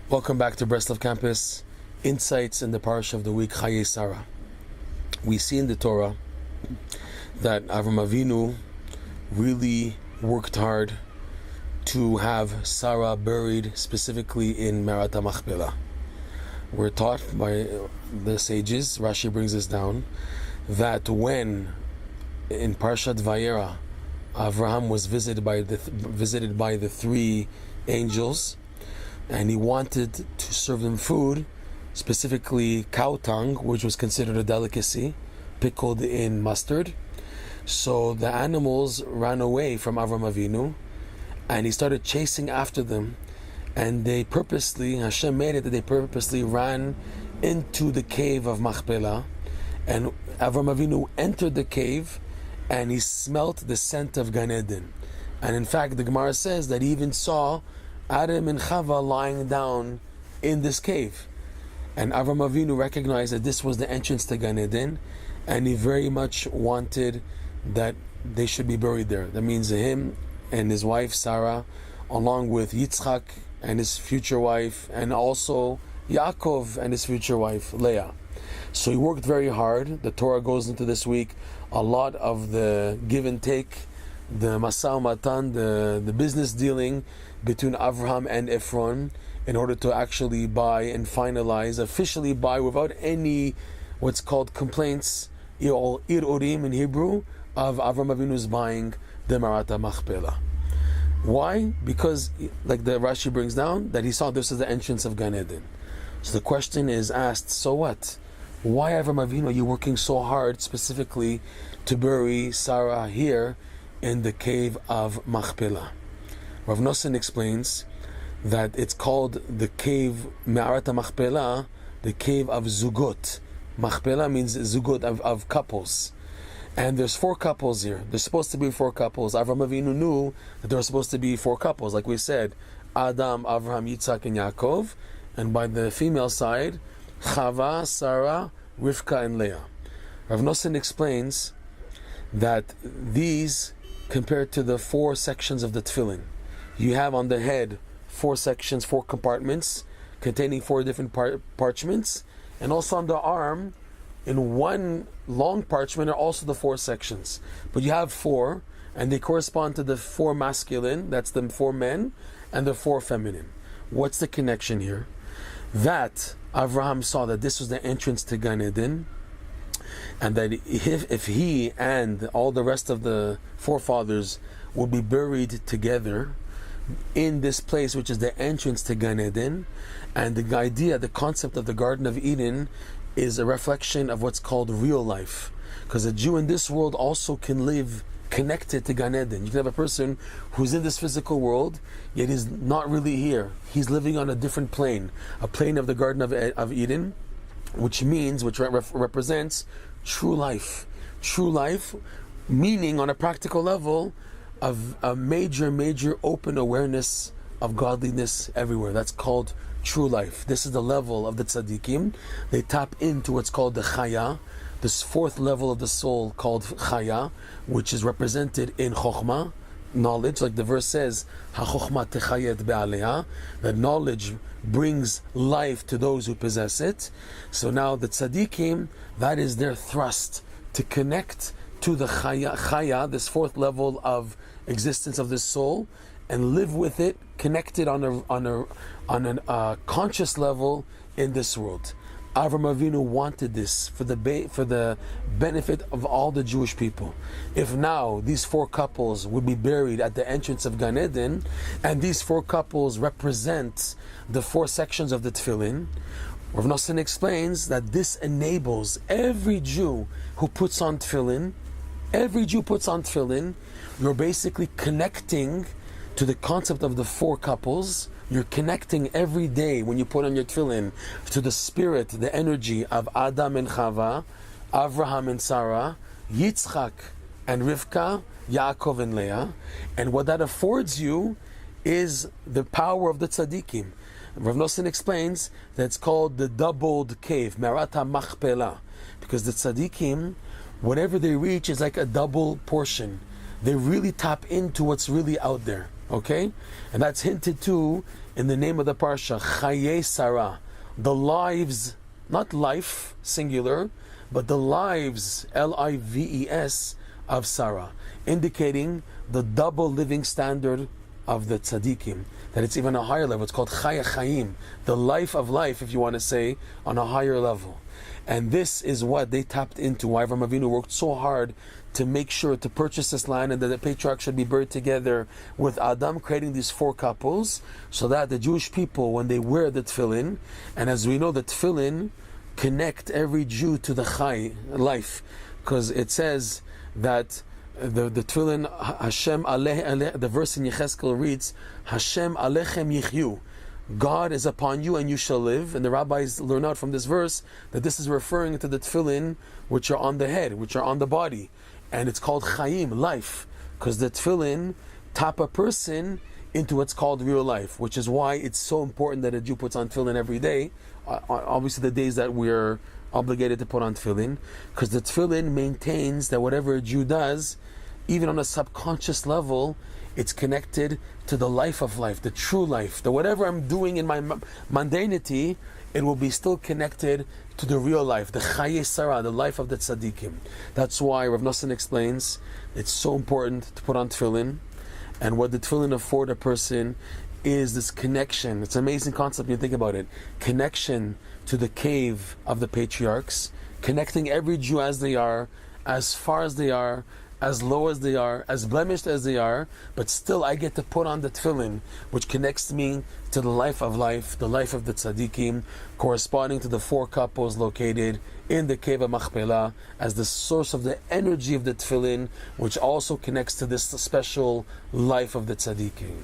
Welcome back to BreslovCampus, Insights in the Parsha of the Week, Chayei Sarah. We see in the Torah that Avraham Avinu really worked hard to have Sarah buried specifically in Maarat HaMachpela. We're taught by the sages, Rashi brings us down, that when in Parshat Vayera, Avraham was visited by the three angels, and he wanted to serve them food, specifically cow tongue, which was considered a delicacy, pickled in mustard. So the animals ran away from Avraham Avinu, and he started chasing after them, and Hashem made it that they purposely ran into the cave of Machpela, and Avraham Avinu entered the cave, and he smelt the scent of Gan Eden. And in fact, the Gemara says that he even saw Adam and Chava lying down in this cave. And Avraham Avinu recognized that this was the entrance to Gan Eden, and he very much wanted that they should be buried there. That means him and his wife Sarah, along with Yitzchak and his future wife, and also Yaakov and his future wife Leah. So he worked very hard. The Torah goes into this week a lot of the give and take, the Masau Matan, the business dealing between Avraham and Ephron, in order to actually buy and finalize, officially buy without any what's called complaints, irurim in Hebrew, of Avraham Avinu's buying the Maarat HaMachpela. Why? Because, like the Rashi brings down, that he saw this as the entrance of Gan Eden. So the question is asked, so what? Why, Avraham Avinu, are you working so hard specifically to bury Sarah here in the cave of Machpela? Reb Noson explains that it's called the cave Maarat HaMachpela, the cave of Zugot. Machpela means Zugot, of couples. And there's 4 couples here. There's supposed to be 4 couples. Avraham Avinu knew that there were supposed to be 4 couples. Like we said, Adam, Avraham, Yitzchak, and Yaakov. And by the female side, Chava, Sarah, Rivka, and Leah. Reb Noson explains that these, compared to the 4 sections of the Tefillin, you have on the head 4 sections, 4 compartments, containing 4 different parchments, and also on the arm, in one long parchment, are also the 4 sections. But you have 4, and they correspond to the 4 masculine, that's the 4 men, and the 4 feminine. What's the connection here? That Avraham saw that this was the entrance to Gan Eden, and that if he and all the rest of the forefathers would be buried together in this place, which is the entrance to Gan Eden, and the idea, the concept of the Garden of Eden is a reflection of what's called real life, because a Jew in this world also can live connected to Gan Eden. You can have a person who's in this physical world, yet is not really here. He's living on a different plane, a plane of the Garden of Eden, which represents true life. True life, meaning on a practical level of a major open awareness of godliness everywhere. That's called true life. This is the level of the tzaddikim. They tap into what's called the chaya, this 4th level of the soul called chaya, which is represented in chokhmah, knowledge, like the verse says, ha-chokhmah techayet be'aleha, that knowledge brings life to those who possess it. So now the tzaddikim, that is their thrust, to connect to the chaya, this 4th level of existence of this soul, and live with it, connected on a conscious level in this world. Avraham Avinu wanted this for the benefit of all the Jewish people. If now these 4 couples would be buried at the entrance of Gan Eden, and these 4 couples represent the 4 sections of the Tefillin, Reb Noson explains that this enables every Jew who puts on Tefillin, you're basically connecting to the concept of the 4 couples. You're connecting every day when you put on your tefillin to the spirit, the energy of Adam and Chava, Avraham and Sarah, Yitzchak and Rivka, Yaakov and Leah. And what that affords you is the power of the tzaddikim. Reb Noson explains that it's called the doubled cave, Maarat HaMachpela, because the tzaddikim, whatever they reach is like a double portion. They really tap into what's really out there. Okay? And that's hinted to in the name of the Parsha, Chayei Sarah, the lives, not life, singular, but the lives, Lives, of Sarah, indicating the double living standard of the tzaddikim, that it's even a higher level. It's called Chaya Chaim, the life of life, if you want to say, on a higher level. And this is what they tapped into, why Avraham Avinu worked so hard to make sure to purchase this land and that the patriarchs should be buried together with Adam, creating these 4 couples, so that the Jewish people, when they wear the Tefillin, and as we know, the Tefillin connect every Jew to the Chai, life, because it says that the Tefillin, Hashem aleh, the verse in Yecheskel reads, Hashem alechem yichyu, God is upon you and you shall live. And the rabbis learn out from this verse that this is referring to the Tefillin which are on the head, which are on the body. And it's called Chaim, life, because the Tefillin tap a person into what's called real life, which is why it's so important that a Jew puts on Tefillin every day, obviously the days that we're obligated to put on Tefillin, because the Tefillin maintains that whatever a Jew does, even on a subconscious level, it's connected to the life of life, the true life. The whatever I'm doing in my mundanity, it will be still connected to the real life, the Chayei Sarah, the life of the tzaddikim. That's why Reb Noson explains it's so important to put on Tefillin, and what the Tefillin afford a person is this connection. It's an amazing concept when you think about it. Connection to the cave of the patriarchs, connecting every Jew as they are, as far as they are, as low as they are, as blemished as they are, but still I get to put on the Tefillin, which connects me to the life of life, the life of the tzaddikim, corresponding to the 4 couples located in the cave of Machpela, as the source of the energy of the Tefillin, which also connects to this special life of the tzaddikim.